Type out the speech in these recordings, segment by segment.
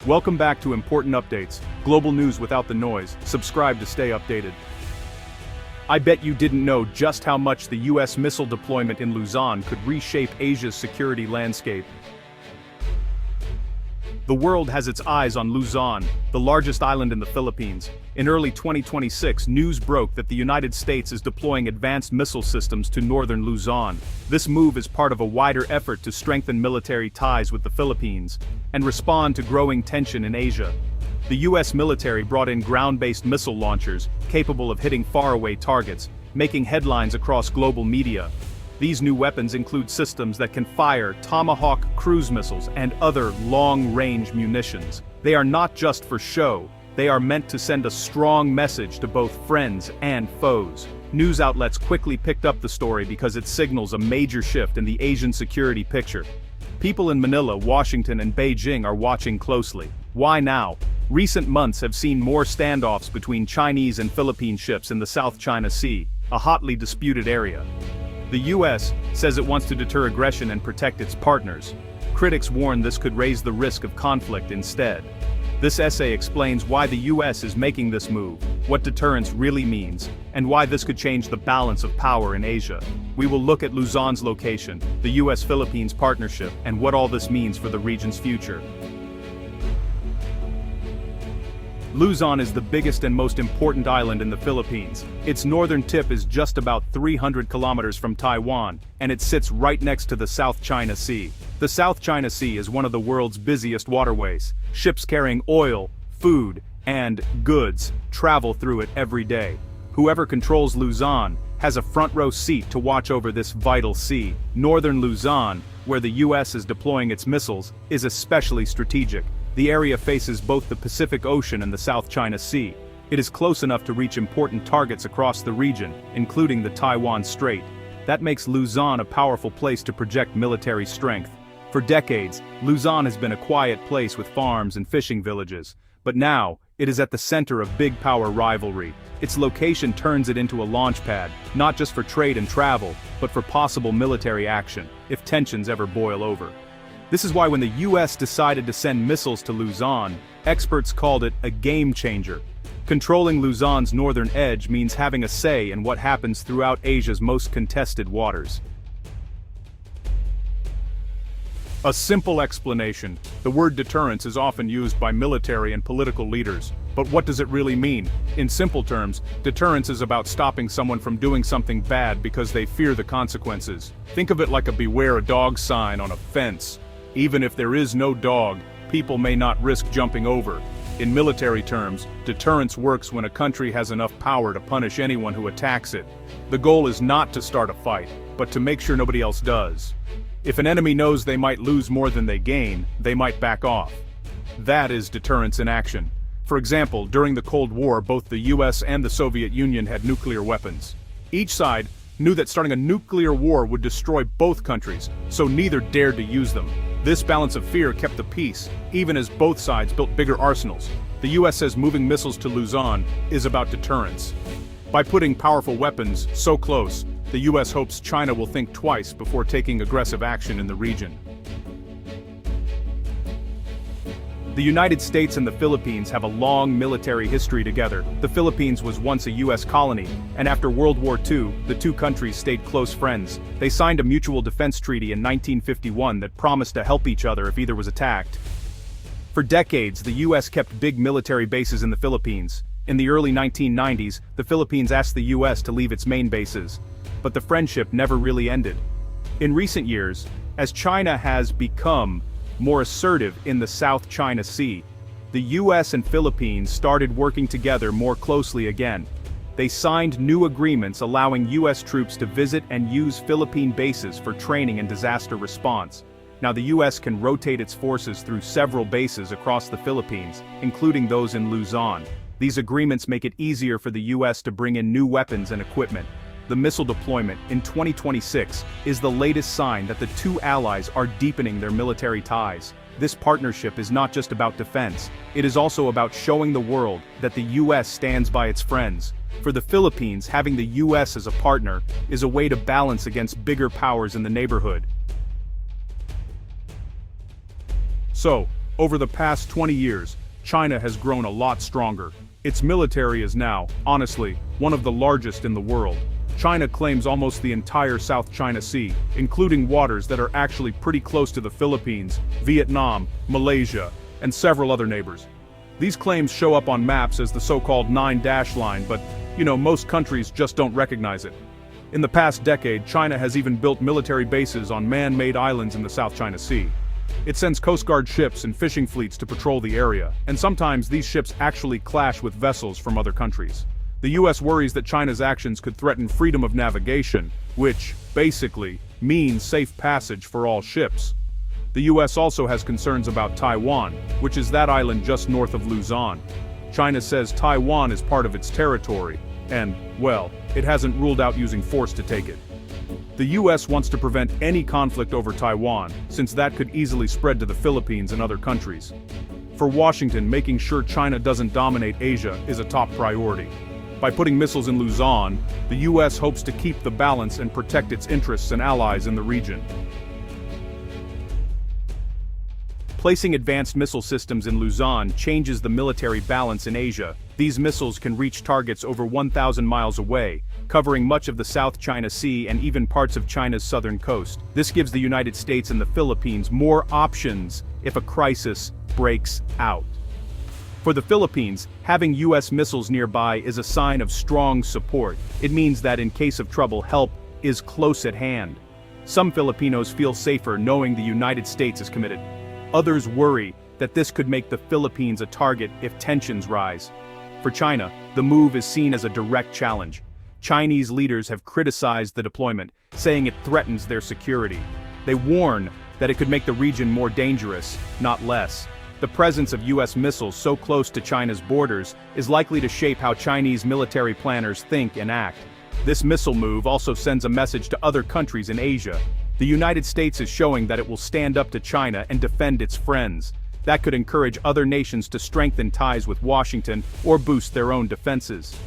Welcome back to Important Updates, global news without the noise. Subscribe to stay updated. I bet you didn't know just how much the US missile deployment in Luzon could reshape Asia's security landscape. The world has its eyes on Luzon, the largest island in the Philippines. In early 2026, news broke that the United States is deploying advanced missile systems to Northern Luzon. This move is part of a wider effort to strengthen military ties with the Philippines and respond to growing tension in Asia. The US military brought in ground-based missile launchers capable of hitting faraway targets, making headlines across global media. These new weapons include systems that can fire Tomahawk cruise missiles and other long-range munitions. They are not just for show, they are meant to send a strong message to both friends and foes. News outlets quickly picked up the story because it signals a major shift in the Asian security picture. People in Manila, Washington, and Beijing are watching closely. Why now? Recent months have seen more standoffs between Chinese and Philippine ships in the South China Sea, a hotly disputed area. The US says it wants to deter aggression and protect its partners. Critics warn this could raise the risk of conflict instead. This essay explains why the US is making this move, what deterrence really means, and why this could change the balance of power in Asia. We will look at Luzon's location, the US-Philippines partnership, and what all this means for the region's future. Luzon is the biggest and most important island in the Philippines. Its northern tip is just about 300 kilometers from Taiwan, and it sits right next to the South China Sea. The South China Sea is one of the world's busiest waterways. Ships carrying oil, food, and goods travel through it every day. Whoever controls Luzon has a front-row seat to watch over this vital sea. Northern Luzon, where the US is deploying its missiles, is especially strategic. The area faces both the Pacific Ocean and the South China Sea. It is close enough to reach important targets across the region, including the Taiwan Strait. That makes Luzon a powerful place to project military strength. For decades, Luzon has been a quiet place with farms and fishing villages. But now, it is at the center of big power rivalry. Its location turns it into a launch pad, not just for trade and travel, but for possible military action, if tensions ever boil over. This is why when the US decided to send missiles to Luzon, experts called it a game changer. Controlling Luzon's northern edge means having a say in what happens throughout Asia's most contested waters. A simple explanation. The word deterrence is often used by military and political leaders. But what does it really mean? In simple terms, deterrence is about stopping someone from doing something bad because they fear the consequences. Think of it like a beware a dog sign on a fence. Even if there is no dog, people may not risk jumping over. In military terms, deterrence works when a country has enough power to punish anyone who attacks it. The goal is not to start a fight, but to make sure nobody else does. If an enemy knows they might lose more than they gain, they might back off. That is deterrence in action. For example, during the Cold War, both the US and the Soviet Union had nuclear weapons. Each side knew that starting a nuclear war would destroy both countries, so neither dared to use them. This balance of fear kept the peace, even as both sides built bigger arsenals. The US says moving missiles to Luzon is about deterrence. By putting powerful weapons so close, the US hopes China will think twice before taking aggressive action in the region. The United States and the Philippines have a long military history together. The Philippines was once a US colony, and after World War II, the two countries stayed close friends. They signed a mutual defense treaty in 1951 that promised to help each other if either was attacked. For decades, the US kept big military bases in the Philippines. In the early 1990s, the Philippines asked the US to leave its main bases. But the friendship never really ended. In recent years, as China has become more assertive in the South China Sea, the US and Philippines started working together more closely again. They signed new agreements allowing US troops to visit and use Philippine bases for training and disaster response. Now the US can rotate its forces through several bases across the Philippines, including those in Luzon. These agreements make it easier for the US to bring in new weapons and equipment. The missile deployment in 2026 is the latest sign that the two allies are deepening their military ties. This partnership is not just about defense, it is also about showing the world that the US stands by its friends. For the Philippines, having the US as a partner is a way to balance against bigger powers in the neighborhood. So, Over the past 20 years, China has grown a lot stronger. Its military is now, honestly, one of the largest in the world. China claims almost the entire South China Sea, including waters that are actually pretty close to the Philippines, Vietnam, Malaysia, and several other neighbors. These claims show up on maps as the so-called 9-dash line, but, most countries just don't recognize it. In the past decade, China has even built military bases on man-made islands in the South China Sea. It sends Coast Guard ships and fishing fleets to patrol the area, and sometimes these ships actually clash with vessels from other countries. The US worries that China's actions could threaten freedom of navigation, which, basically, means safe passage for all ships. The US also has concerns about Taiwan, which is that island just north of Luzon. China says Taiwan is part of its territory, and, well, it hasn't ruled out using force to take it. The US wants to prevent any conflict over Taiwan, since that could easily spread to the Philippines and other countries. For Washington, making sure China doesn't dominate Asia is a top priority. By putting missiles in Luzon, the US hopes to keep the balance and protect its interests and allies in the region. Placing advanced missile systems in Luzon changes the military balance in Asia. These missiles can reach targets over 1,000 miles away, covering much of the South China Sea and even parts of China's southern coast. This gives the United States and the Philippines more options if a crisis breaks out. For the Philippines, having US missiles nearby is a sign of strong support. It means that in case of trouble, help is close at hand. Some Filipinos feel safer knowing the United States is committed. Others worry that this could make the Philippines a target if tensions rise. For China, the move is seen as a direct challenge. Chinese leaders have criticized the deployment, saying it threatens their security. They warn that it could make the region more dangerous, not less. The presence of US missiles so close to China's borders is likely to shape how Chinese military planners think and act. This missile move also sends a message to other countries in Asia. The United States is showing that it will stand up to China and defend its friends. That could encourage other nations to strengthen ties with Washington or boost their own defenses.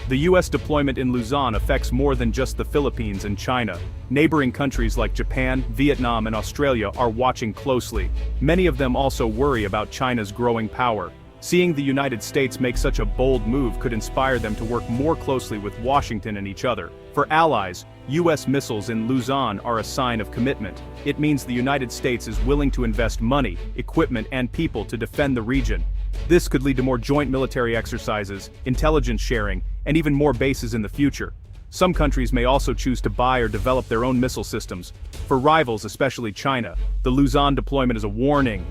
The US deployment in Luzon affects more than just the Philippines and China. Neighboring countries like Japan, Vietnam, and Australia are watching closely. Many of them also worry about China's growing power. Seeing the United States make such a bold move could inspire them to work more closely with Washington and each other. For allies, US missiles in Luzon are a sign of commitment. It means the United States is willing to invest money, equipment, and people to defend the region. This could lead to more joint military exercises, intelligence sharing, and even more bases in the future. Some countries may also choose to buy or develop their own missile systems. For rivals, especially China, the Luzon deployment is a warning.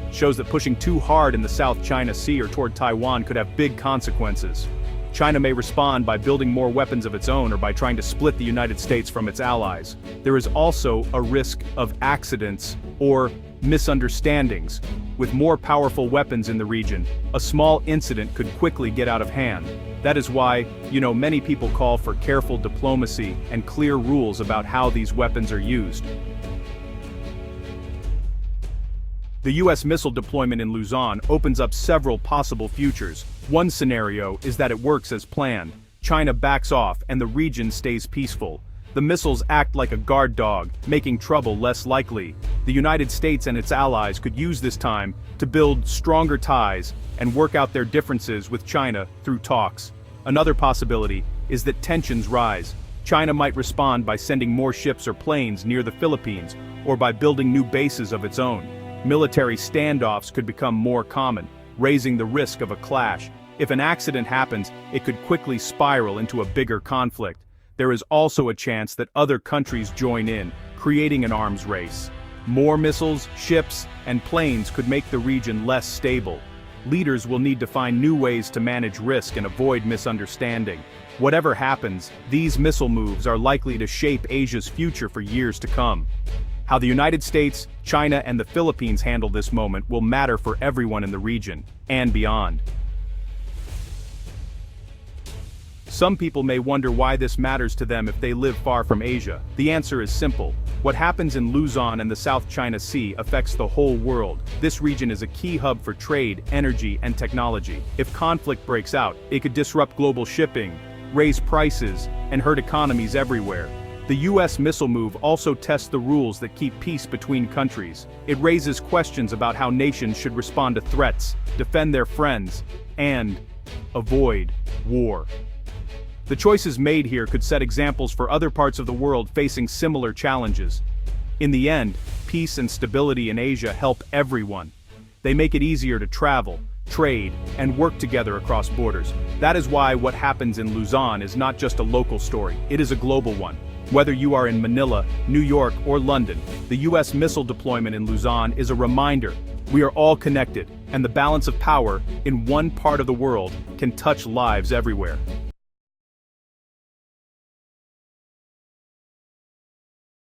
It shows that pushing too hard in the South China Sea or toward Taiwan could have big consequences. China may respond by building more weapons of its own or by trying to split the United States from its allies. There is also a risk of accidents or misunderstandings. With more powerful weapons in the region, a small incident could quickly get out of hand. That is why, many people call for careful diplomacy and clear rules about how these weapons are used. The US missile deployment in Luzon opens up several possible futures. One scenario is that it works as planned. China backs off and the region stays peaceful. The missiles act like a guard dog, making trouble less likely. The United States and its allies could use this time to build stronger ties and work out their differences with China through talks. Another possibility is that tensions rise. China might respond by sending more ships or planes near the Philippines, or by building new bases of its own. Military standoffs could become more common, raising the risk of a clash. If an accident happens, it could quickly spiral into a bigger conflict. There is also a chance that other countries join in, creating an arms race. More missiles, ships, and planes could make the region less stable. Leaders will need to find new ways to manage risk and avoid misunderstanding. Whatever happens, these missile moves are likely to shape Asia's future for years to come. How the United States, China, and the Philippines handle this moment will matter for everyone in the region, and beyond. Some people may wonder why this matters to them if they live far from Asia. The answer is simple. What happens in Luzon and the South China Sea affects the whole world. This region is a key hub for trade, energy, and technology. If conflict breaks out, it could disrupt global shipping, raise prices, and hurt economies everywhere. The US missile move also tests the rules that keep peace between countries. It raises questions about how nations should respond to threats, defend their friends, and avoid war. The choices made here could set examples for other parts of the world facing similar challenges. In the end, peace and stability in Asia help everyone. They make it easier to travel, trade, and work together across borders. That is why what happens in Luzon is not just a local story, it is a global one. Whether you are in Manila, New York, or London, the US missile deployment in Luzon is a reminder we are all connected, and the balance of power in one part of the world can touch lives everywhere.